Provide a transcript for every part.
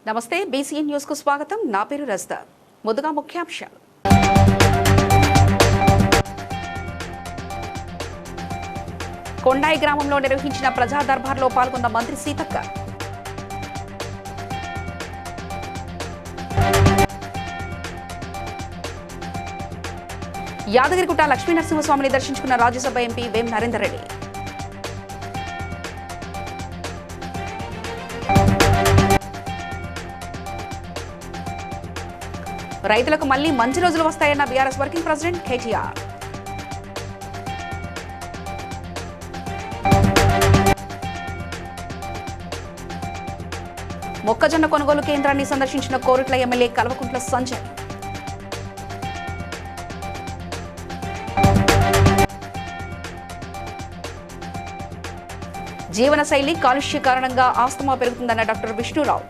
నమస్తే BCN news కు స్వాగతం. నా పేరు రజిత. ముందుగా ముఖ్యాంశాలు. కొండాయి గ్రామంలో నిర్వహించిన ప్రజా దర్బార్లో పాల్గొన్న మంత్రి సీతక్క. యాదగిరిగుట్ట లక్ష్మీనరసింహస్వామిని దర్శించుకున్న రాజ్యసభ ఎంపీ వేం నరేందర్ రెడ్డి. రైతులకు మళ్లీ మంచి రోజులు వస్తాయన్న బీఆర్ఎస్ వర్కింగ్ ప్రెసిడెంట్ కేటీఆర్. మొక్కజొన్న కొనుగోలు కేంద్రాన్ని సందర్శించిన కోరుట్ల ఎమ్మెల్యే కల్వకుంట్ల సంజయ్. జీవనశైలి కాలుష్య కారణంగా ఆస్తమా పెరుగుతుందన్న డాక్టర్ విష్ణురావు.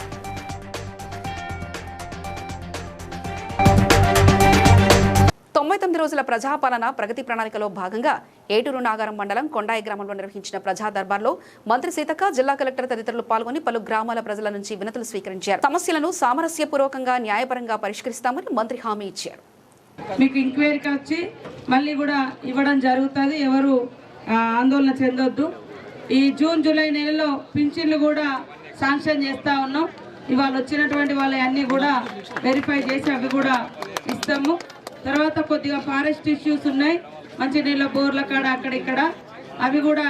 రోజుల ప్రజాపాలన ప్రగతి ప్రణాళికలో భాగంగా ఏటూరు నాగారం మండలం కొండాయి గ్రామంలో నిర్వహించిన ప్రజా దర్బార్లో మంత్రి సీతక్క, జిల్లా కలెక్టర్ తదితరులు పాల్గొని పలు గ్రామాల ప్రజల నుంచి వినతులు స్వీకరించారు. సమస్యలను సామరస్యపూర్వకంగా న్యాయపరంగా పరిష్కరిస్తామని మంత్రి హామీ ఇచ్చారు. మీకు ఎంక్వైరీకి వచ్చి మళ్ళీ కూడా ఇవ్వడం జరుగుతుంది. ఎవరు ఆందోళన చెందొద్దు. ఈ జూన్ జూలై నెలలో పింఛన్లు కూడా శాంక్షన్ చేస్తా ఉన్నాం. ఇవాళ వచ్చినటువంటి వాళ్ళ అన్ని కూడా వెరిఫై చేసి అవి కూడా ఇస్తాము. తర్వాత కొద్దిగా ఫారెస్ట్ ఇష్యూస్ ఉన్నాయి, మంచినీళ్ళ బోర్ల కాడ అక్కడిక్కడ, అవి కూడా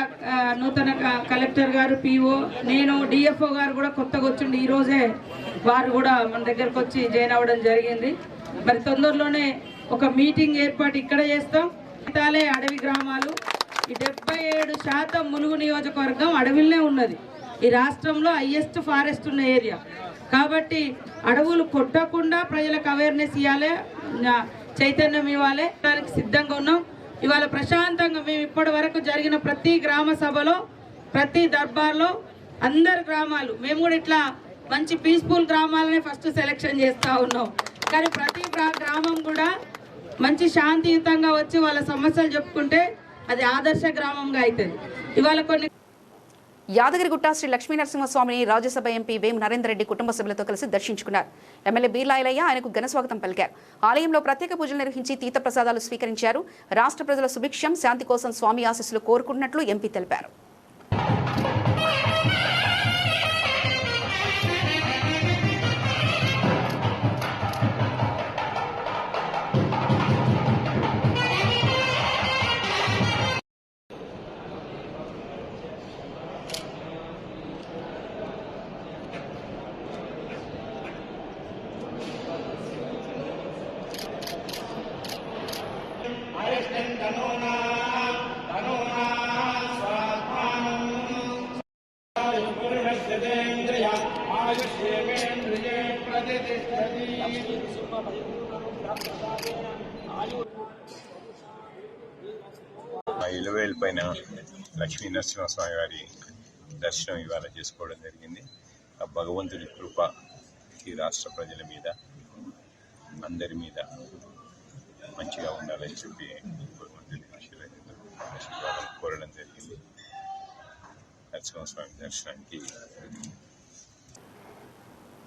నూతన కలెక్టర్ గారు, పిఓ, నేను, డిఎఫ్ఓ గారు కూడా కొత్తగా వచ్చిండి. ఈరోజే వారు కూడా మన దగ్గరకు వచ్చి జాయిన్ అవ్వడం జరిగింది. మరి తొందరలోనే ఒక మీటింగ్ ఏర్పాటు ఇక్కడ చేస్తాం. అడవి గ్రామాలు, ఈ 77% ములుగు నియోజకవర్గం అడవిలోనే ఉన్నది. ఈ రాష్ట్రంలో హైయెస్ట్ ఫారెస్ట్ ఉన్న ఏరియా కాబట్టి అడవులు కొట్టకుండా ప్రజలకు అవేర్నెస్ ఇవ్వాలి, చైతన్యం ఇవ్వాలి. దానికి సిద్ధంగా ఉన్నాం. ఇవాళ ప్రశాంతంగా మేము ఇప్పటి వరకు జరిగిన ప్రతి గ్రామ సభలో, ప్రతి దర్బార్లో అందరు గ్రామాలు, మేము కూడా ఇట్లా మంచి పీస్ఫుల్ గ్రామాలనే ఫస్ట్ సెలెక్షన్ చేస్తూ ఉన్నాం. కానీ ప్రతి గ్రామం కూడా మంచి శాంతియుతంగా వచ్చి వాళ్ళ సమస్యలు చెప్పుకుంటే అది ఆదర్శ గ్రామంగా అవుతుంది. ఇవాళ కొన్ని యాదగిరిగుట్ట శ్రీ లక్ష్మీనరసింహస్వామిని రాజ్యసభ ఎంపీ వేం నరేందర్ రెడ్డి కుటుంబ సభ్యులతో కలిసి దర్శించుకున్నారు. ఎమ్మెల్యే బీర్లాయలయ్య ఆయనకు ఘన స్వాగతం పలికారు. ఆలయంలో ప్రత్యేక పూజలు నిర్వహించి తీర్థ ప్రసాదాలు స్వీకరించారు. రాష్ట్ర ప్రజల సుభిక్షం, శాంతి కోసం స్వామి ఆశీస్సులు కోరుకుంటున్నట్లు ఎంపీ తెలిపారు. ఇలవేలు పైన లక్ష్మీ నరసింహస్వామి వారి దర్శనం ఇవాళ చేసుకోవడం జరిగింది. ఆ భగవంతుడి కృప ఈ రాష్ట్ర ప్రజల మీద, అందరి మీద మంచిగా ఉండాలని చెప్పి భగవంతుని ఆశీర్వాదం కోరడం జరిగింది. నరసింహస్వామి దర్శనానికి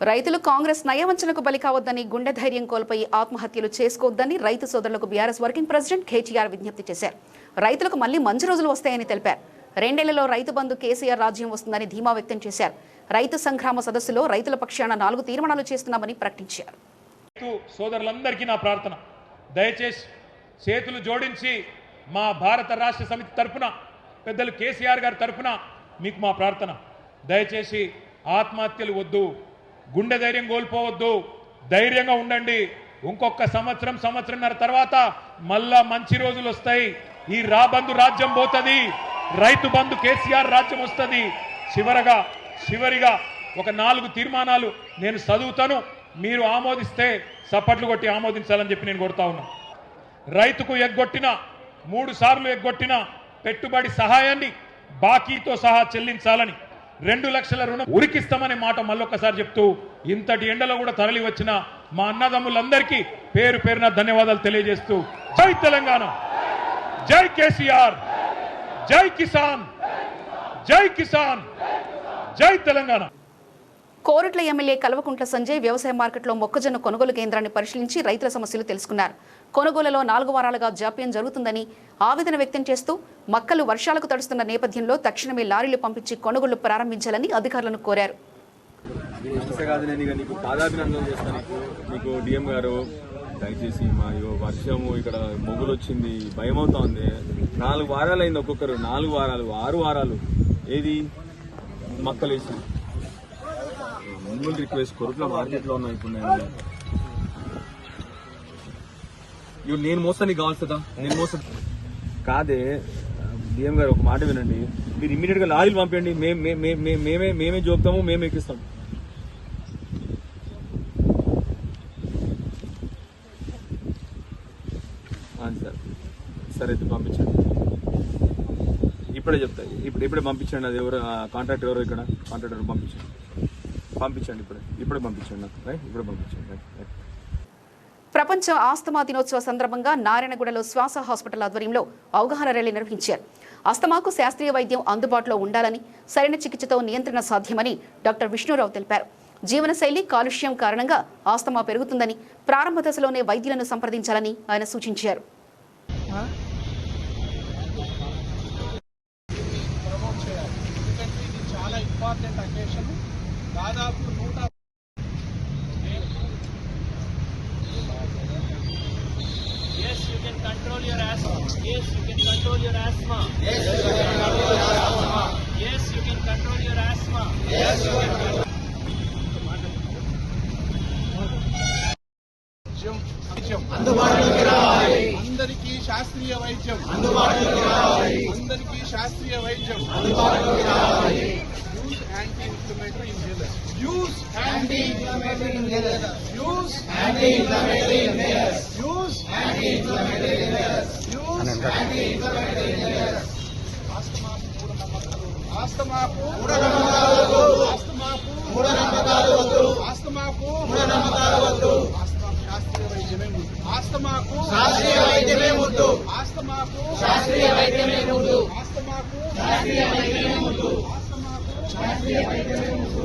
రైతులు కాంగ్రెస్ నయవంచనకు బలి కావద్దని, గుండె ధైర్యం కోల్పోయి ఆత్మహత్యలు చేసుకోవద్దని రైతు సోదరులకు బీఆర్ఎస్ వర్కింగ్ ప్రెసిడెంట్ కేటీఆర్ విజ్ఞప్తి చేశారు. రైతులకు మళ్లీ మంచి రోజులు వస్తాయని తెలిపారు. 2 ఏళ్లలో రైతు బంధు కేసీఆర్ రాజ్యం వస్తుందని ధీమా వ్యక్తం చేశారు. రైతు సంగ్రామ సదస్సులో రైతుల పక్షాన 4 తీర్మానాలు చేస్తున్నామని ప్రకటించారు. సోదరులందరికీ నా ప్రార్థన, దయచేసి చేతులు జోడించి మా భారత రాష్ట్ర సమితి తరఫున, పెద్దలు కేసీఆర్ గారి తరఫున మీకు మా ప్రార్థన, దయచేసి ఆత్మహత్యలు వద్దు, గుండె ధైర్యం కోల్పోవద్దు, ధైర్యంగా ఉండండి. ఇంకొక సంవత్సరంన్నర తర్వాత మళ్ళా మంచి రోజులు వస్తాయి. ఈ రాబంధు రాజ్యం పోతుంది, రైతు బంధు కేసీఆర్ రాజ్యం వస్తుంది. చివరిగా ఒక 4 తీర్మానాలు నేను చదువుతాను, మీరు ఆమోదిస్తే చప్పట్లు కొట్టి ఆమోదించాలని చెప్పి నేను కోరుతా ఉన్నా. రైతుకు ఎగ్గొట్టిన 3 సార్లు ఎగ్గొట్టిన పెట్టుబడి సహాయాన్ని బాకీతో సహా చెల్లించాలని, 2 లక్షల రుణం ఉరికిస్తామనే మాట మళ్ళొక్కసారి చెప్తూ, ఇంతటి ఎండలో కూడా తరలి వచ్చిన మా అన్నదమ్ములందరికీ పేరు పేరున ధన్యవాదాలు తెలియజేస్తూ, జై తెలంగాణ, జై కేసీఆర్, జై కిసాన్, జై తెలంగాణ. కోరుట్ల ఎమ్మెల్యే కల్వకుంట్ల సంజయ్ వ్యవసాయ మార్కెట్లో మొక్కజొన్న కొనుగోలు కేంద్రాన్ని పరిశీలించి రైతుల సమస్యలు తెలుసుకున్నారు. కొనుగోలులో 4 వారాలుగా జాప్యం జరుగుతుందని ఆవేదన వ్యక్తం చేస్తూ మక్కలు వర్షాలకు తడుస్తున్న నేపథ్యంలో తక్షణమే లారీలు పంపించి కొనుగోలు ప్రారంభించాలని అధికారులను కోరారు. దయచేసి మా వర్షము ఇక్కడ మొగులు వచ్చింది, భయం అవుతా ఉంది. 4 వారాలు అయింది, ఒక్కొక్కరు 4 వారాలు 6 వారాలు ఏది మక్కలేసి. మిమ్మల్ని రిక్వెస్ట్, కొరుట్ల మార్కెట్లో ఉన్నా ఇప్పుడు నేను మోస్తా, నీకు కావాల్సిందా? నేను మోస్తా కాదే. డిఎం గారు ఒక మాట వినండి, మీరు ఇమ్మీడియట్ గా లారీలు పంపండి, మేమే జోపుతాము, మేమే ఎక్కిస్తాం. సార్ సరే అయితే పంపించండి, ఇప్పుడే చెప్తా. ఇప్పుడే పంపించండి. అది ఎవరు కాంట్రాక్టర్, ఎవరు ఇక్కడ కాంట్రాక్టర్ పంపించండి ఇప్పుడే పంపించండి నాకు. ఇప్పుడే పంపించండి. ప్రపంచ ఆస్తమా దినోత్సవ సందర్భంగా నారాయణగూడలో శ్వాస హాస్పిటల్ ఆధ్వర్యంలో అవగాహన ర్యాలీ నిర్వహించారు. ఆస్తమాకు శాస్త్రీయ వైద్యం అందుబాటులో ఉండాలని, సరైన చికిత్సతో నియంత్రణ సాధ్యమని డాక్టర్ విష్ణురావు తెలిపారు. జీవనశైలి కాలుష్యం కారణంగా ఆస్తమా పెరుగుతుందని, ప్రారంభ దశలోనే వైద్యులను సంప్రదించాలని ఆయన సూచించారు. Yes, you can control your asthma. Yes, you can control your asthma. Yes, you can control your asthma. Yes, you can control. అందుబాటులోకి రావాలి. అందరికీ శాస్త్రీయ వైద్యం అందుబాటులోకి రావాలి. అందరికీ శాస్త్రీయ వైద్యం అందుబాటులోకి రావాలి. Use anti inflammatory inhalers. Use anti inflammatory inhalers. Use anti inflammatory inhalers. Use anti inflammatory inhalers. Use anti inflammatory inhalers. ఆస్తమాకు మూఢనమ్మకాలు వద్దు. ఆస్తమాకు మూఢనమ్మకాలు వద్దు. ఆస్తమాకు మూఢనమ్మకాలు వద్దు. ఆస్తమాకు శాస్త్రీయ వైద్యమే ముద్దు. ఆస్తమాకు శాస్త్రీయ వైద్యమే ముద్దు. ఆస్తమాకు శాస్త్రీయ వైద్యమే ముద్దు. శాస్త్రీయ వైద్యమే ముద్దు.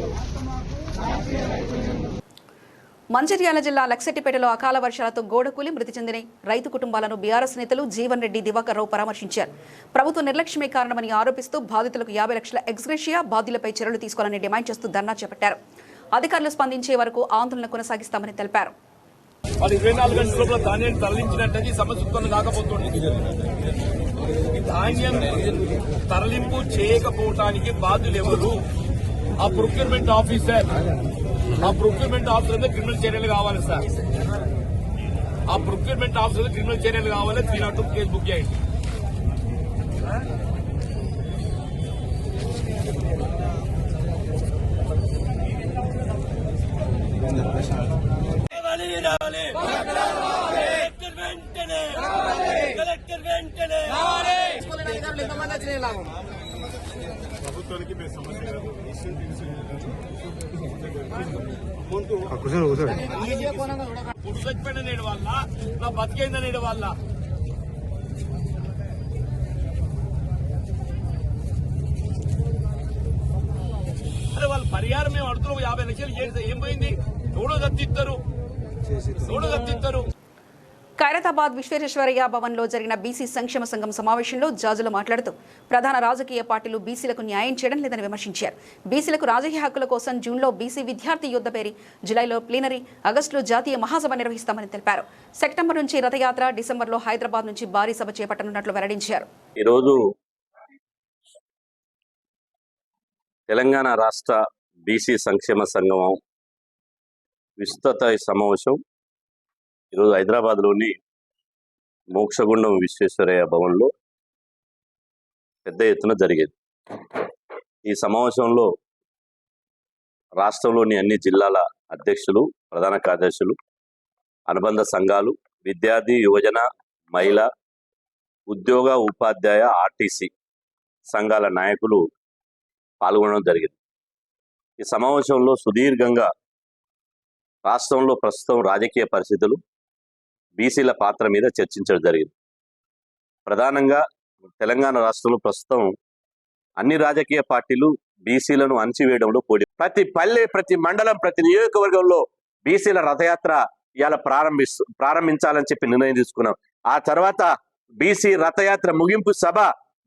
మంచిర్యాల జిల్లా లక్సెట్టిపేటలో అకాల వర్షాలతో గోడకూలి మృతి చెందిన రైతు కుటుంబాలను బీఆర్ఎస్ నేతలు జీవన్ రెడ్డి, దివాకర్ రావు పరామర్శించారు. ప్రభుత్వ నిర్లక్ష్యమే కారణమని ఆరోపిస్తూ బాధితులకు 50 లక్షల ఎక్స్గ్రేషియా, బాధ్యులపై చర్యలు తీసుకోవాలని డిమాండ్ చేస్తూ ధర్నా చేపట్టారు. అధికారులు స్పందించే వరకు ఆందోళన కొనసాగిస్తామని తెలిపారు. 24 గంటల లోపల ధాన్యాన్ని తరలించినట్టయితే సమస్య ఉత్పన్నం కాకపోతుంది. ఈ ధాన్యం తరలింపు చేయకపోవటానికి బాధ్యులు ఎవరు? ఆ ప్రొక్యూర్మెంట్ ఆఫీసర్. ఆ ప్రొక్యూర్మెంట్ ఆఫీసర్ మీద క్రిమినల్ చర్యలు కావాలి సార్. ఆ ప్రొక్యూర్మెంట్ ఆఫీసర్ క్రిమినల్ చర్యలు కావాలి. 302 కేసు బుక్ చేయండి. ప్రభుత్వానికి పురుగు చచ్చిపోయిన నేడు వల్ల, నా బతికైంద నేడు వల్ల అరే వాళ్ళు పరిహారం మేము అడుగుతున్నాం. 50 లక్షలు చేస్తే ఏం పోయింది? ఎవడో దత్తిస్తారు. ఖైరతాబాద్ విశ్వేశ్వరయ్య భవన్లో జరిగిన బీసీ సంక్షేమ సంఘం సమావేశంలో జాజులు మాట్లాడుతూ ప్రధాన రాజకీయ పార్టీలు బీసీలకు న్యాయం చేయడం లేదని విమర్శించారు. బీసీలకు రాజకీయ హక్కుల కోసం జూన్లో బీసీ విద్యార్థి యుద్ధ పేరి, జులైలో ప్లీనరీ, ఆగస్టులో జాతీయ మహాసభ నిర్వహిస్తామని తెలిపారు. సెప్టెంబర్ నుంచి రథయాత్ర, డిసెంబర్లో హైదరాబాద్ నుంచి భారీ సభ చేపట్టనున్నట్లు వెల్లడించారు. ఈరోజు తెలంగాణ రాష్ట్ర బీసీ సంక్షేమ సంఘం విస్తృత సమావేశం ఈరోజు హైదరాబాద్లోని మోక్షగుండం విశ్వేశ్వరయ్య భవన్లో పెద్ద ఎత్తున జరిగేది. ఈ సమావేశంలో రాష్ట్రంలోని అన్ని జిల్లాల అధ్యక్షులు, ప్రధాన కార్యదర్శులు, అనుబంధ సంఘాలు, విద్యార్థి, యువజన, మహిళా, ఉద్యోగ, ఉపాధ్యాయ, ఆర్టీసీ సంఘాల నాయకులు పాల్గొనడం జరిగింది. ఈ సమావేశంలో సుదీర్ఘంగా రాష్ట్రంలో ప్రస్తుతం రాజకీయ పరిస్థితులు, బీసీల పాత్ర మీద చర్చించడం జరిగింది. ప్రధానంగా తెలంగాణ రాష్ట్రంలో ప్రస్తుతం అన్ని రాజకీయ పార్టీలు బీసీలను అణచివేయడంలో పోటీ ప్రతి పల్లె, ప్రతి మండలం, ప్రతి నియోజకవర్గంలో బీసీల రథయాత్ర ఇవాళ ప్రారంభించాలని చెప్పి నిర్ణయం తీసుకున్నాం. ఆ తర్వాత బీసీ రథయాత్ర ముగింపు సభ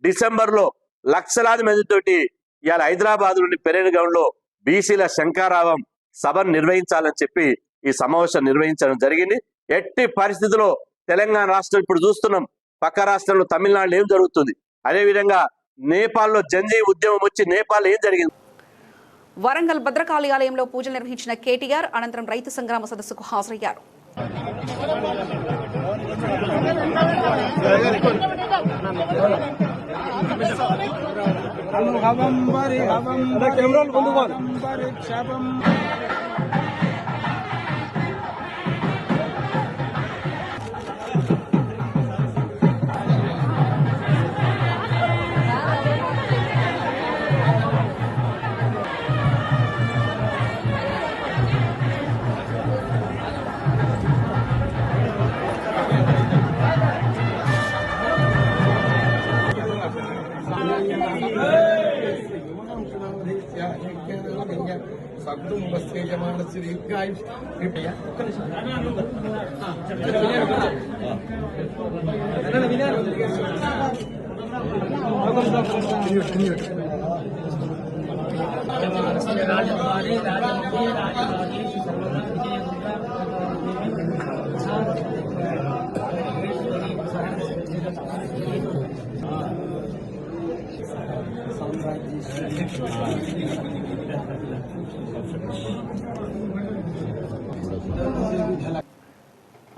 డిసెంబర్లో లక్షలాది మందితోటి ఇవాళ హైదరాబాద్లోని పెరేడ్ గ్రౌండ్ లో బీసీల శంఖారావం సభను నిర్వహించాలని చెప్పి ఈ సమావేశం నిర్వహించడం జరిగింది. ఎట్టి పరిస్థితుల్లో తెలంగాణ రాష్ట్రం ఇప్పుడు చూస్తున్నాం, పక్క రాష్ట్రంలో తమిళనాడులో ఏం జరుగుతుంది, అదేవిధంగా నేపాల్లో జంజీ ఉద్యమం వచ్చి నేపాల్ ఏం జరిగింది. వరంగల్ భద్రకాళి ఆలయంలో పూజలు నిర్వహించిన కేటీఆర్ అనంతరం రైతు సంగ్రామ సదస్సుకు హాజరయ్యారు.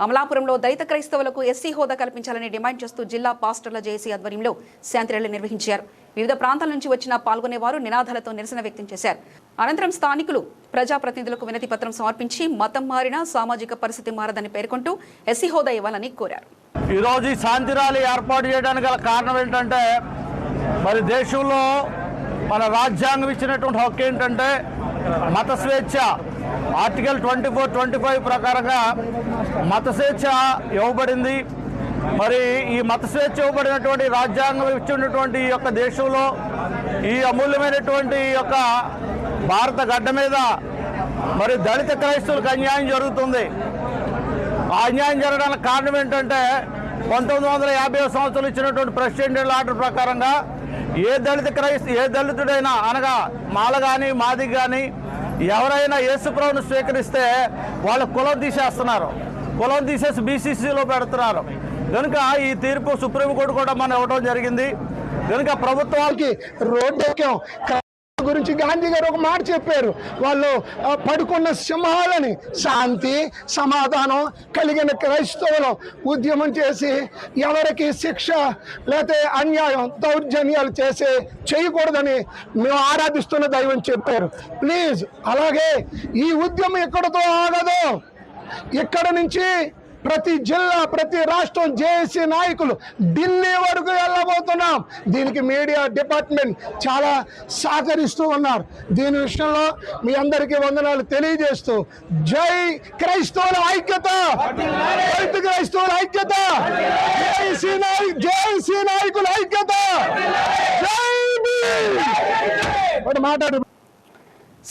అమలాపురంలో దళిత క్రైస్తవులకు ఎస్సీ హోదా కల్పించాలని డిమాండ్ చేస్తూ జిల్లా పాస్టర్ల జేఏసీ ఆధ్వర్యంలో శాంతి ర్యాలీ నిర్వహించారు. వివిధ ప్రాంతాల నుంచి వచ్చిన పాల్గొనేవారు నినాదాలతో నిరసన వ్యక్తం చేశారు. అనంతరం స్థానికులు ప్రజాప్రతినిధులకు వినతి పత్రం సమర్పించి మతం మారినా సామాజిక పరిస్థితి మారదని పేర్కొంటూ ఎస్సీ హోదా ఇవ్వాలని కోరారు. ఈరోజు ఈ శాంతి ర్యాలీ ఏర్పాటు చేయడానికి గల కారణం ఏంటంటే, మరి దేశంలో మన రాజ్యాంగం ఇచ్చినటువంటి హక్కు ఏంటంటే మత స్వేచ్ఛ. ఆర్టికల్ 24-25 ప్రకారంగా మత స్వేచ్ఛ ఇవ్వబడింది. మరి ఈ మత స్వేచ్ఛ ఇవ్వబడినటువంటి రాజ్యాంగం ఇచ్చినటువంటి ఈ యొక్క దేశంలో ఈ అమూల్యమైనటువంటి ఈ యొక్క భారత గడ్డ మీద మరి దళిత క్రైస్తవులకు అన్యాయం జరుగుతుంది. ఆ అన్యాయం జరగడానికి కారణం ఏంటంటే 1950 సంవత్సరం ఇచ్చినటువంటి ప్రెసిడెంషియల్ ఆర్డర్ ప్రకారంగా ఏ దళితుడైనా అనగా మాల కానీ మాది కానీ ఎవరైనా యేసుప్రభుని స్వీకరిస్తే వాళ్ళ కులం తీసేస్తున్నారు, కులం తీసేసి బీసీసీలో పెడుతున్నారు. కనుక ఈ తీర్పు సుప్రీంకోర్టు కూడా మనం ఇవ్వడం జరిగింది. కనుక ప్రభుత్వానికి రోడ్డు ఎక్కాం గురించి గాంధీ గారు ఒక మాట చెప్పారు. వాళ్ళు పడుకున్న సింహాలని శాంతి సమాధానం కలిగిన క్రైస్తవులు ఉద్యమం చేసి ఎవరికి శిక్ష లేకపోతే అన్యాయం దౌర్జన్యాలు చేయకూడదని మేము ఆరాధిస్తున్న దైవం చెప్పారు. ప్లీజ్ అలాగే ఈ ఉద్యమం ఎక్కడితో ఆగదు. ఇక్కడ నుంచి ప్రతి జిల్లా ప్రతి రాష్ట్రం జేఏసీ నాయకులు ఢిల్లీ వరకు వెళ్ళబోతున్నాం. దీనికి మీడియా డిపార్ట్మెంట్ చాలా సహకరిస్తూ ఉన్నారు. దీని విషయంలో మీ అందరికీ వందనాలు తెలియజేస్తూ జై క్రైస్తవుల ఐక్యత, రైతు క్రైస్తవుల ఐక్యత, జేఏసీ నాయకుల ఐక్యత. మాట్లాడు.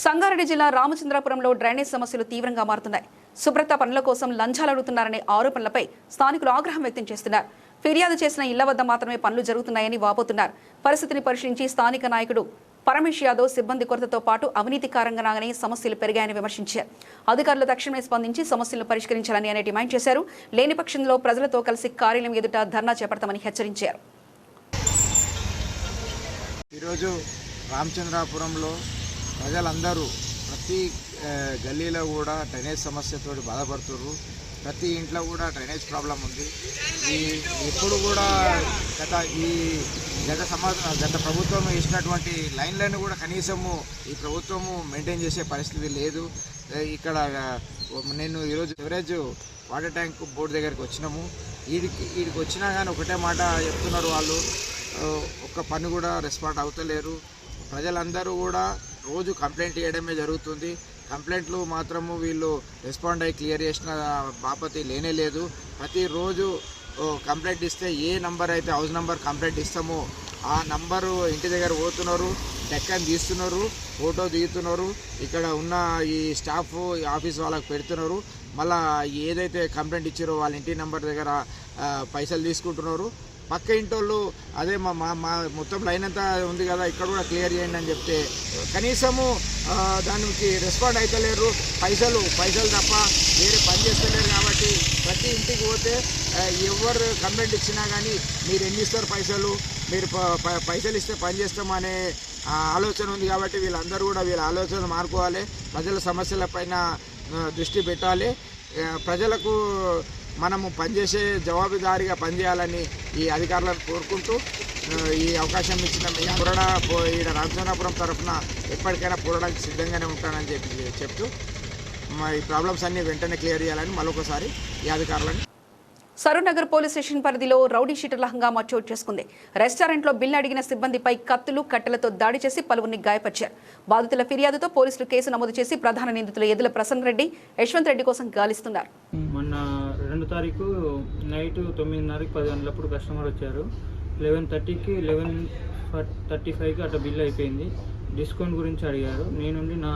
సంగారెడ్డి జిల్లా రామచంద్రాపురంలో డ్రైనేజ్ సమస్యలు తీవ్రంగా మారుతున్నాయి. శుభ్రత పనుల కోసం లంచాలు అడుగుతున్నారనే ఆరోపణలపై స్థానికులు ఆగ్రహం వ్యక్తం చేస్తున్నారు. ఫిర్యాదు చేసిన ఇళ్ల వద్ద మాత్రమే పనులు జరుగుతున్నాయని వాపోతున్నారు. పరిస్థితిని పరిశీలించి స్థానిక నాయకుడు పరమేశ్ యాదవ్ సిబ్బంది కొరతతో పాటు అవినీతి కారణంగానే సమస్యలు పెరిగాయని విమర్శించారు. అధికారులు తక్షణమే స్పందించి సమస్యలను పరిష్కరించాలని ఆయన డిమాండ్ చేశారు. లేని పక్షంలో ప్రజలతో కలిసి కార్యాలయం ఎదుట ధర్నా చేపడతామని హెచ్చరించారు. ఈరోజు రామచంద్రాపురంలో ప్రజలందరూ ప్రతి గల్లీలో కూడా డ్రైనేజ్ సమస్యతో బాధపడుతున్నారు. ప్రతి ఇంట్లో కూడా డ్రైనేజ్ ప్రాబ్లం ఉంది. ఎప్పుడు కూడా గత ప్రభుత్వం వేసినటువంటి లైన్లను కూడా కనీసము ఈ ప్రభుత్వము మెయింటైన్ చేసే పరిస్థితి లేదు. ఇక్కడ నేను ఈరోజు ఎవరేజ్ వాటర్ ట్యాంక్ బోర్డు దగ్గరికి వచ్చినాము. వీడికి వచ్చినా కానీ ఒకటే మాట చెప్తున్నారు, వాళ్ళు ఒక్క పని కూడా రెస్పాండ్ అవుతలేరు. ప్రజలందరూ కూడా రోజు కంప్లైంట్ చేయడమే జరుగుతుంది. కంప్లైంట్లు మాత్రము వీళ్ళు రెస్పాండ్ అయ్యి క్లియర్ చేసిన బాపతి లేనే లేదు. ప్రతిరోజు కంప్లైంట్ ఇస్తే ఏ నంబర్ అయితే హౌస్ నంబర్ కంప్లైంట్ ఇస్తామో ఆ నంబరు ఇంటి దగ్గర పోతున్నారు, డెక్కని తీస్తున్నారు, ఫోటో దిగుతున్నారు, ఇక్కడ ఉన్న ఈ స్టాఫ్ ఆఫీస్ వాళ్ళకి పెడుతున్నారు. మళ్ళీ ఏదైతే కంప్లైంట్ ఇచ్చారో వాళ్ళ ఇంటి నెంబర్ దగ్గర పైసలు తీసుకుంటున్నారు. పక్క ఇంటి వాళ్ళు అదే మా మొత్తం లైన్ అంతా ఉంది కదా, ఇక్కడ కూడా క్లియర్ చేయండి అని చెప్తే కనీసము దానికి రెస్పాండ్ అవుతలేరు. పైసలు తప్ప వేరే పని చేస్తలేరు. కాబట్టి ప్రతి ఇంటికి పోతే ఎవరు కంప్లైంట్ ఇచ్చినా కానీ మీరు ఎన్ని ఇస్తారు పైసలు, మీరు పైసలు ఇస్తే పని చేస్తామనే ఆలోచన ఉంది. కాబట్టి వీళ్ళందరూ కూడా వీళ్ళ ఆలోచన మార్చుకోవాలి, ప్రజల సమస్యలపైన దృష్టి పెట్టాలి. ప్రజలకు మనము పనిచేసే జవాబుదారీగా పనిచేయాలని ఈ అధికారులను కోరుకుంటూ ఈ అవకాశం ఇచ్చిన ఈడ రామచంద్రాపురం తరఫున ఎప్పటికైనా పోరాడానికి సిద్ధంగానే ఉంటానని చెప్తూ ఈ ప్రాబ్లమ్స్ అన్ని వెంటనే క్లియర్ చేయాలని మరొకసారి ఈ అధికారులను. సరూర్నగర్ పోలీస్ స్టేషన్ పరిధిలో రౌడీ షీటర్ల హంగామా చోటు చేసుకుంది. రెస్టారెంట్లో బిల్లు అడిగిన సిబ్బందిపై కత్తులు కట్టెలతో దాడి చేసి పలువురిని గాయపరిచారు. బాధితుల ఫిర్యాదుతో పోలీసులు కేసు నమోదు చేసి ప్రధాన నిందితులు ఎదుల ప్రసన్న రెడ్డి, యశ్వంత్ రెడ్డి కోసం గాలిస్తున్నారు. మొన్న 2 తారీఖు నైట్ 9:30కి 10 గంటలప్పుడు కస్టమర్ వచ్చారు. 11:30కి 11:35కి అట్లా బిల్ అయిపోయింది. డిస్కౌంట్ గురించి అడిగారు. నేనుండి నా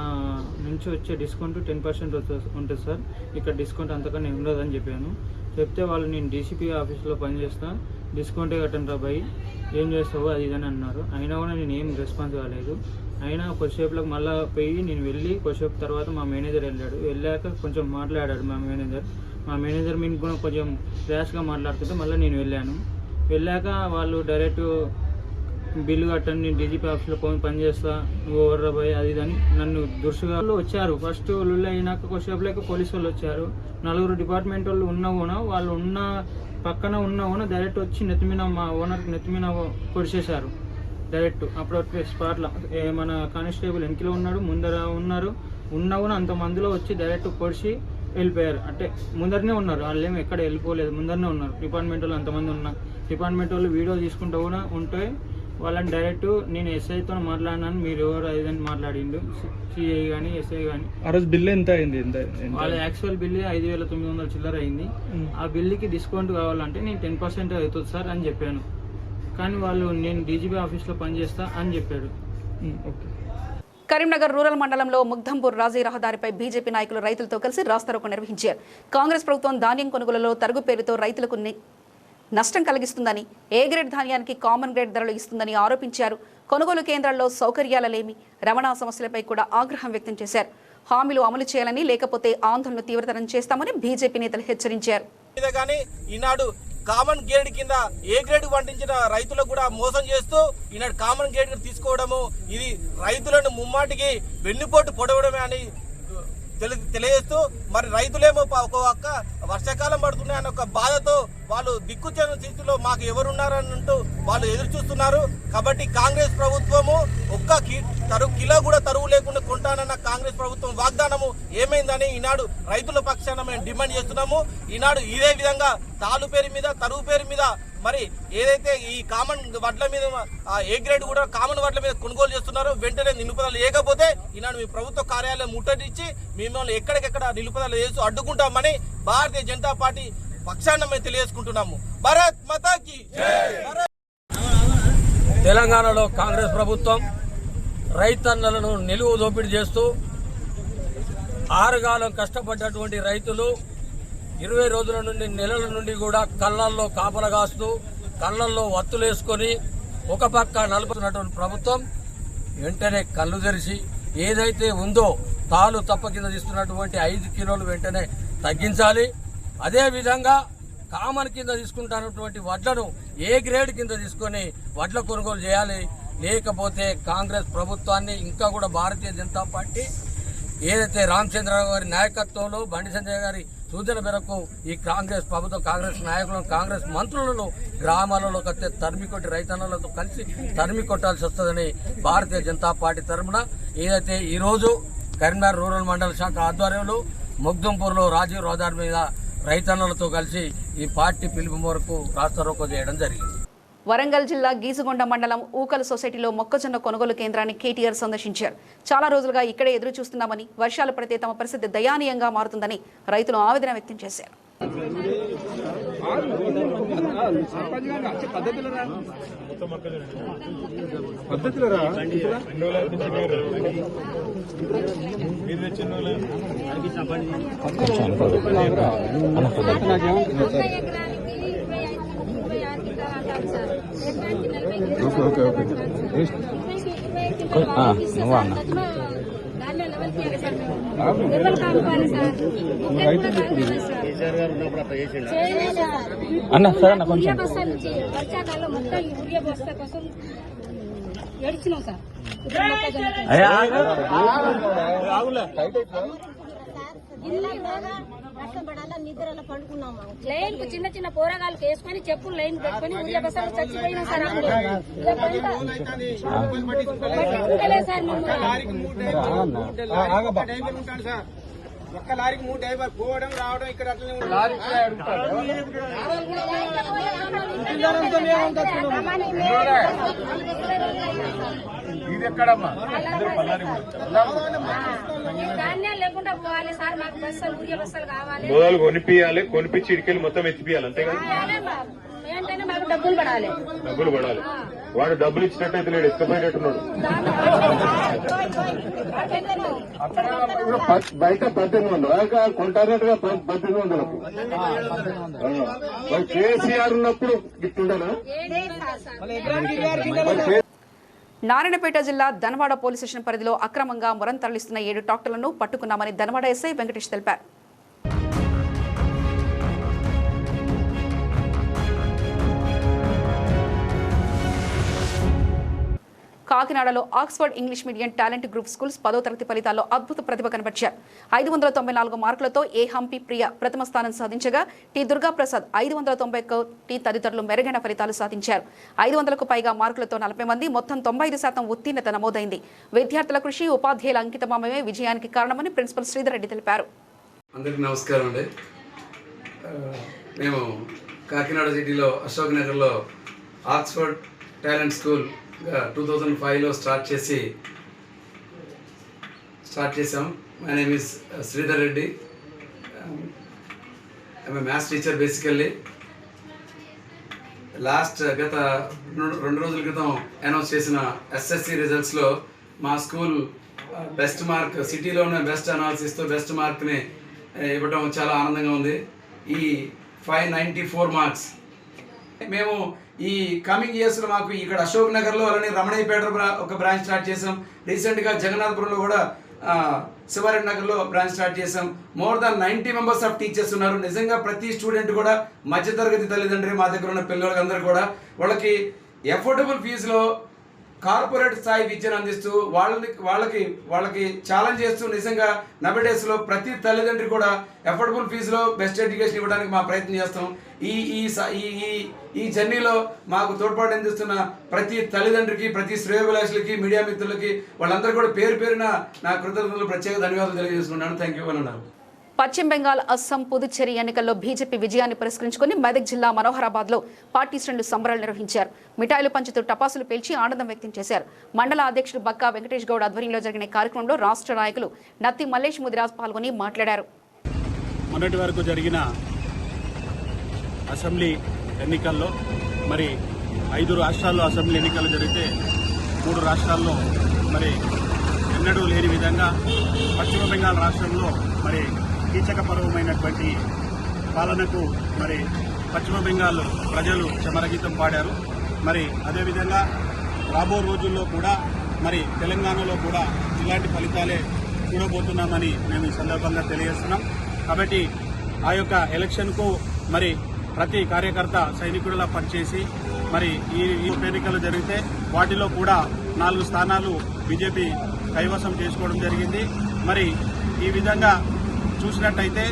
నుంచి వచ్చే డిస్కౌంట్ 10% ఉంటుంది సార్, ఇక్కడ డిస్కౌంట్ అంతకన్నా ఉండదని చెప్పాను. చెప్తే వాళ్ళు నేను డీసీపీ ఆఫీస్లో పనిచేస్తా, డిస్కౌంటే కట్టండి రా భయ్, ఏం చేస్తావు అది ఇదని అన్నారు. అయినా కూడా నేను ఏం రెస్పాన్స్ కాలేదు. అయినా కొద్దిసేపులకు మళ్ళీ పోయి నేను వెళ్ళి కొద్దిసేపు తర్వాత మా మేనేజర్ వెళ్ళాక కొంచెం మాట్లాడాడు మా మేనేజర్ మీకు కూడా కొంచెం ర్యాష్గా మాట్లాడుతుంటే మళ్ళీ నేను వెళ్ళాక వాళ్ళు డైరెక్ట్ బిల్లు కట్టండి, నేను డీజీపీ ఆఫీస్లో పనిచేస్తా, నువ్వు ఎవర్రా భయ్ అది ఇదని నన్ను దురుసుగా వచ్చారు. ఫస్ట్ లుల్లి అయినాక కొద్దిసేపులేక పోలీసు వాళ్ళు వచ్చారు. 4 డిపార్ట్మెంట్ వాళ్ళు వాళ్ళు ఉన్న పక్కన ఉన్న డైరెక్ట్ వచ్చి నెత్తిమీన మా ఓనర్కి నెత్తిమీన పొడిచేశారు డైరెక్ట్. అప్పుడు స్పాట్లో మన కానిస్టేబుల్ వెనకలో ఉన్నాడు, ముందర ఉన్నా అంతమందిలో వచ్చి డైరెక్ట్ పొడిచి వెళ్ళిపోయారు. అంటే ముందరనే ఉన్నారు, వాళ్ళు ఏమి ఎక్కడ వెళ్ళిపోలేదు, ముందరనే ఉన్నారు. డిపార్ట్మెంట్ వాళ్ళు అంతమంది ఉన్నారు. డిపార్ట్మెంట్ వాళ్ళు వీడియో తీసుకుంటూ కూడా ఉంటే వాళ్ళని డైరెక్ట్ నేను ఎస్ఐతో మాట్లాడినాను, మీరు ఎవరు అదని మాట్లాడిండు. సిఐ కానీ ఎస్ఐ కానీ. ఆ రోజు బిల్ ఎంత అయింది? వాళ్ళ యాక్చువల్ బిల్ 5,900 చిల్లర అయింది. ఆ బిల్లుకి డిస్కౌంట్ కావాలంటే నేను 10% అవుతుంది సార్ అని చెప్పాను. కానీ వాళ్ళు నేను డీజీపీ ఆఫీస్లో పనిచేస్తా అని చెప్పాడు. ఓకే. కరీంనగర్ రూరల్ మండలంలో ముగ్ధంపూర్ రాజీ రహదారిపై బీజేపీ నాయకులు రైతులతో కలిసి రాస్తారోకో నిర్వహించారు. కాంగ్రెస్ ప్రభుత్వం ధాన్యం కొనుగోలులో తరుగు పేరుతో రైతులకు నష్టం కలిగిస్తుందని, ఏ గ్రేడ్ ధాన్యానికి కామన్ గ్రేడ్ ధరలు ఇస్తుందని ఆరోపించారు. కొనుగోలు కేంద్రాల్లో సౌకర్యాలలేమి, రవాణా సమస్యలపై కూడా ఆగ్రహం వ్యక్తం చేశారు. హామీలు అమలు చేయాలని, లేకపోతే ఆందోళన తీవ్రతరం చేస్తామని బీజేపీ నేతలు హెచ్చరించారు. ఈనాడు కామన్ గ్రేడ్ కింద ఏ గ్రేడ్ పండించిన రైతులకు కూడా మోసం చేస్తూ ఈనాడు కామన్ గ్రేడ్ తీసుకోవడము ఇది రైతులను ముమ్మాటికి వెన్నుపోటు పొడవడమే అని తెలియజేస్తూ మరి రైతులేమో ఒక వర్షాకాలం పడుతున్నాయన్న ఒక బాధతో వాళ్ళు దిక్కుచేయని స్థితిలో మాకు ఎవరున్నారని అంటూ వాళ్ళు ఎదురు చూస్తున్నారు. కాబట్టి కాంగ్రెస్ ప్రభుత్వము ఒక్క కిలో కూడా తరువు లేకుండా కొంటానన్న కాంగ్రెస్ ప్రభుత్వం వాగ్దానము ఏమైందని ఈనాడు రైతుల పక్షాన మేము డిమాండ్ చేస్తున్నాము. ఈనాడు ఇదే విధంగా తాలు పేరు మీద తరువు పేరు మీద మరి ఏదైతే ఈ కామన్ వడ్ల మీద ఏ గ్రేడ్ కూడా కామన్ వడ్ల మీద కొనుగోలు చేస్తున్నారో వెంటనే నిలుపుదల లేకపోతే ఈనాడు మీ ప్రభుత్వ కార్యాలయం ముట్టడించి మిమ్మల్ని ఎక్కడికెక్కడ నిలుపుదల చేస్తూ అడ్డుకుంటామని భారతీయ జనతా పార్టీ పక్షాన మేము తెలియజేసుకుంటున్నాము. భారత్ మాతాకి తెలంగాణలో కాంగ్రెస్ ప్రభుత్వం రైతన్నలను నిలువు దోపిడీ చేస్తూ ఆరుగాలం కష్టపడ్డటువంటి రైతులు 20 రోజుల నుండి నెలల నుండి కూడా కళ్ళల్లో కాపలా కాస్తూ కళ్ళల్లో వత్తులేసుకొని ఒక పక్క నలుపుతున్నటువంటి ప్రభుత్వం వెంటనే కళ్ళు తెరిచి ఏదైతే ఉందో తాలు తప్ప కింద తీసుకున్నటువంటి 5 కిలోలు వెంటనే తగ్గించాలి. అదేవిధంగా కామన్ కింద తీసుకుంటున్నటువంటి వడ్లను ఏ గ్రేడ్ కింద తీసుకొని వడ్ల కొనుగోలు చేయాలి. లేకపోతే కాంగ్రెస్ ప్రభుత్వాన్ని ఇంకా కూడా భారతీయ జనతా పార్టీ ఏదైతే రామచంద్రరావు గారి నాయకత్వంలో బండి సంజయ్ గారి సూచన మేరకు ఈ కాంగ్రెస్ ప్రభుత్వం కాంగ్రెస్ నాయకులను కాంగ్రెస్ మంత్రులను గ్రామాలలో కట్టే తరిమికొట్టి రైతన్నలతో కలిసి తరిమి కొట్టాల్సి వస్తుందని భారతీయ జనతా పార్టీ తరఫున ఏదైతే ఈరోజు కరీంనగర్ రూరల్ మండల శాఖ ఆధ్వర్యంలో ముగ్ధంపూర్లో రాజీవ్ రహదారి మీద రైతన్నలతో కలిసి ఈ పార్టీ పిలుపు మేరకు రాస్తారోకో చేయడం జరిగింది. వరంగల్ జిల్లా గీసుగొండ మండలం ఊకల్ సొసైటీలో మొక్కజొన్న కొనుగోలు కేంద్రాన్ని కేటీఆర్ సందర్శించారు. చాలా రోజులుగా ఇక్కడే ఎదురు చూస్తున్నామని, వర్షాలు పడితే తమ పరిస్థితి దయానీయంగా మారుతుందని రైతులు ఆవేదన వ్యక్తం చేశారు. అన్న సరే అన్న కొంచెం వర్షాకాలం మొత్తం యూరియా బస్తా కోసం ఏడ్చినాం సార్. లైన్ కు చిన్న చిన్న పోరగాళ్ళు వేసుకొని చెప్పులు లైన్ పెట్టుకొని ఊరియా బస్సాలు చచ్చిపోయినాం సార్. సార్ ఒక్క లారీకి 3 డ్రైవర్ పోవడం రావడం ఇక్కడ అట్లనే ఇది ఎక్కడమ్మా? ధాన్యాలు లేకుండా పోవాలి సార్. మాకు బస్సులు ఊరియా బస్సులు కావాలి. మొదలు కొనిపియాలి, కొనిపించి ఇడికెళ్ళి మొత్తం ఎత్తిపియాలి అంతేగా? ఏంటంటే మాకు డబ్బులు పడాలి. డబ్బులు పడాలి. వాడు డబ్బులు ఇచ్చినట్టయితే లేడు, ఎత్తుకుపోయేటట్టున్నాడు. బయట 1800 కొంటారట్టుగా 1800లకు కేసీఆర్ ఉన్నప్పుడు గిట్టుండనా? నారాయణపేట జిల్లా ధనవాడ పోలీస్ స్టేషన్ పరిధిలో అక్రమంగా మొరం తరలిస్తున్న 7 ట్రాక్టర్లను పట్టుకున్నామని ధనవాడ ఎస్ఐ వెంకటేష్ తెలిపారు. కాకినాడలో Oxford English medium talent group schools 10వ తరగతి ఫలితాల్లో అద్భుత ప్రతిభ కనబర్చారు. 594 మార్కులతో ఏ హంపి ప్రియ ప్రథమ స్థానం సాధించగా టి దుర్గాప్రసాద్ 591 తదితరులు మెరుగైన ఫలితాలు సాధించారు. 500కు పైగా మార్కులతో 40 మంది, మొత్తం 95% ఉత్తీర్ణత నమోదైంది. విద్యార్థుల కృషి, ఉపాధ్యాయుల అంకితభావమే విజయానికి కారణమని ప్రిన్సిపల్ శ్రీధర్ రెడ్డి తెలిపారు. అందరికీ నమస్కారం అండి. మేము కాకినాడ సిటీలో అశోక్ నగర్లో ఆక్స్ఫర్డ్ టాలెంట్ స్కూల్ 2005లో స్టార్ట్ చేసాం. My name is Sridhar Reddy. I'm maths teacher basically. గత 2 రోజుల క్రితం అనౌన్స్ చేసిన ఎస్ఎస్సి రిజల్ట్స్లో మా స్కూల్ బెస్ట్ మార్క్, సిటీలోనే బెస్ట్ అనాలిసిస్తో బెస్ట్ మార్క్ని ఇవ్వడం చాలా ఆనందంగా ఉంది. ఈ 594 మార్క్స్. మేము ఈ కమింగ్ ఇయర్స్లో మాకు ఇక్కడ అశోక్ నగర్లో అలానే రమణయ్యపేట ఒక బ్రాంచ్ స్టార్ట్ చేసాం. రీసెంట్గా జగన్నాథపురంలో కూడా శివారెడ్డి నగర్లో బ్రాంచ్ స్టార్ట్ చేసాం. More than 90 members of teachers ఉన్నారు. నిజంగా ప్రతి స్టూడెంట్ కూడా మధ్యతరగతి తల్లిదండ్రి మా దగ్గర ఉన్న పిల్లలందరూ కూడా వాళ్ళకి ఎఫోర్డబుల్ ఫీజులో కార్పొరేట్ స్థాయి విద్యను అందిస్తూ వాళ్ళకి ఛాలెంజ్ చేస్తూ నిజంగా నబడేస్లో ప్రతి తల్లిదండ్రి కూడా ఎఫోర్డబుల్ ఫీజులో బెస్ట్ ఎడ్యుకేషన్ ఇవ్వడానికి మా ప్రయత్నం చేస్తాం. ఈ జర్నీలో మాకు తోడ్పాటు అందిస్తున్న ప్రతి తల్లిదండ్రికి, ప్రతి శ్రేయోభిలాషులకి, మీడియా మిత్రులకి వాళ్ళందరూ కూడా పేరు పేరున నా కృతజ్ఞతలు, ప్రత్యేక ధన్యవాదాలు తెలియజేసుకున్నాను. థ్యాంక్ యూ అన్నారు. పశ్చిమ బెంగాల్, అస్సాం, పుదుచ్చేరి ఎన్నికల్లో బీజేపీ విజయాన్ని పురస్కరించుకుని మెదక్ జిల్లా మనోహరాబాద్లో పార్టీ శ్రేణులు సంబరాలు నిర్వహించారు. మిఠాయిలు పంచుతూ టపాసులు పేల్చి ఆనందం వ్యక్తం చేశారు. మండల అధ్యక్షుడు బక్కా వెంకటేష్ గౌడ్ ఆధ్వర్యంలో జరిగిన కార్యక్రమంలో రాష్ట్ర నాయకులు నత్తి మల్లేష్ ముదిరాజ్ పాల్గొని మాట్లాడారు. మొన్నటి వరకు జరిగిన అసెంబ్లీ ఎన్నికల్లో 5 రాష్ట్రాల్లో అసెంబ్లీ ఎన్నికలు జరిగితే 3 రాష్ట్రాల్లో ఎన్నడూ లేని విధంగా పశ్చిమ బెంగాల్ రాష్ట్రంలో కీచకపరమైనటువంటి పాలనకు పశ్చిమ బెంగాల్ ప్రజలు చమరగీతం పాడారు. అదేవిధంగా రాబో రోజుల్లో కూడా తెలంగాణలో కూడా ఇలాంటి ఫలితాలే చూడబోతున్నామని మేము ఈ సందర్భంగా తెలియజేస్తున్నాం. కాబట్టి ఆ యొక్క ఎలక్షన్కు ప్రతి కార్యకర్త సైనికుడిలా పనిచేసి ఈ ఉప ఎన్నికలు జరిగితే వాటిలో కూడా 4 స్థానాలు బీజేపీ కైవసం చేసుకోవడం జరిగింది. ఈ విధంగా చూసినట్టయితే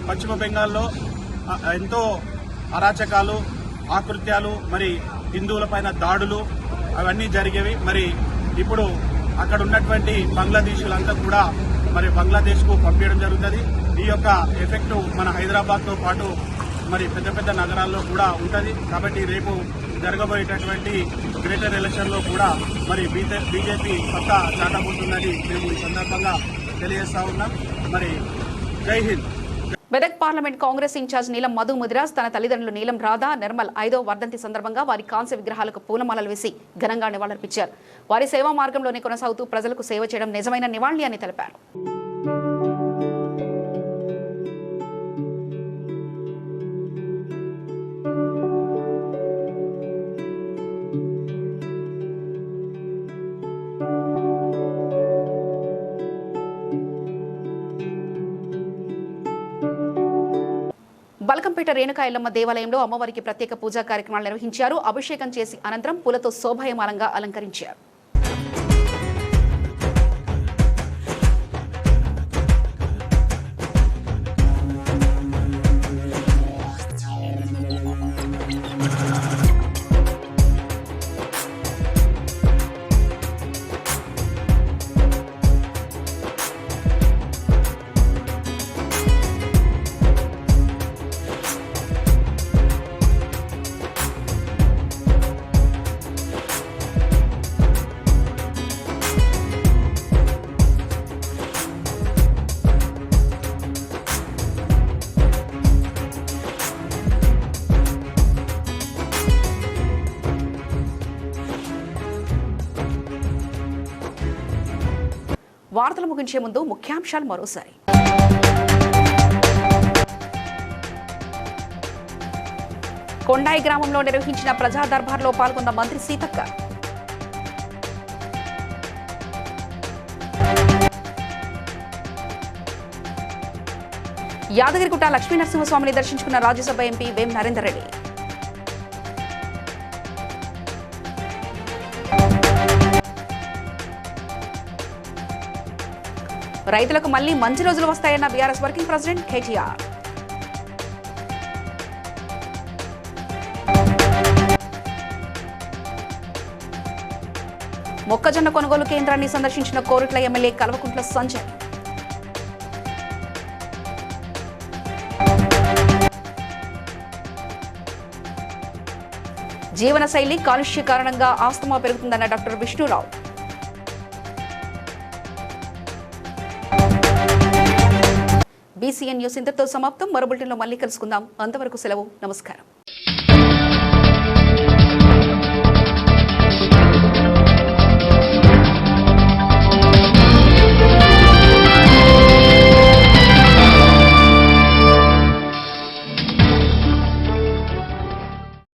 పశ్చిమ బెంగాల్లో ఎంతో అరాచకాలు, ఆకృత్యాలు, హిందువులపైన దాడులు అవన్నీ జరిగేవి. ఇప్పుడు అక్కడ ఉన్నటువంటి బంగ్లాదేశీయులంతా కూడా బంగ్లాదేశ్కు పంపించడం జరుగుతుంది. ఈ యొక్క ఎఫెక్ట్ మన హైదరాబాద్తో పాటు పెద్ద పెద్ద నగరాల్లో కూడా ఉంటుంది. కాబట్టి రేపు జరగబోయేటటువంటి గ్రేటర్ ఎలక్షన్లో కూడా బీజేపీ సత్తా చాటబోతుందని మేము ఈ సందర్భంగా తెలియజేస్తా ఉన్నాం. జై హింద్. మెదక్ పార్లమెంట్ కాంగ్రెస్ ఇన్ఛార్జ్ నీలం మధు ముదిరాజ్ తన తల్లిదండ్రులు నీలం రాధా నిర్మల్ 5వ వర్ధంతి సందర్భంగా వారి కాంస్య విగ్రహాలకు పూలమాలలు వేసి ఘనంగా నివాళులర్పించారు. వారి సేవా మార్గంలోనే కొనసాగుతూ ప్రజలకు సేవ చేయడం నిజమైన నివాళి అని తెలిపారు. బల్కంపేట రేణుకా ఎల్లమ్మ దేవాలయంలో అమ్మవారికి ప్రత్యేక పూజా కార్యక్రమాలు నిర్వహించారు. అభిషేకం చేసి అనంతరం పూలతో శోభాయమానంగా అలంకరించారు. వార్తలు ముగించే ముందు ముఖ్యాంశాలు మరోసారి. కొండాయి గ్రామంలో నిర్వహించిన ప్రజా దర్బార్లో పాల్గొన్న మంత్రి సీతక్క. యాదగిరిగుట్ట లక్ష్మీనరసింహస్వామిని దర్శించుకున్న రాజ్యసభ ఎంపీ వేం నరేందర్ రెడ్డి. రైతులకు మళ్లీ మంచి రోజులు వస్తాయన్న బీఆర్ఎస్ వర్కింగ్ ప్రెసిడెంట్ కేటీఆర్. మొక్కజొన్న కొనుగోలు కేంద్రాన్ని సందర్శించిన కోరుట్ల ఎమ్మెల్యే కల్వకుంట్ల సంజయ్. జీవనశైలి కాలుష్య కారణంగా asthma పెరుగుతుందన్న doctor Vishnu Rao. BCN news ఇంతటితో సమాప్తం. మరో బులెటిన్లో మళ్ళీ కలుసుకుందాం. అంతవరకు సెలవు. నమస్కారం.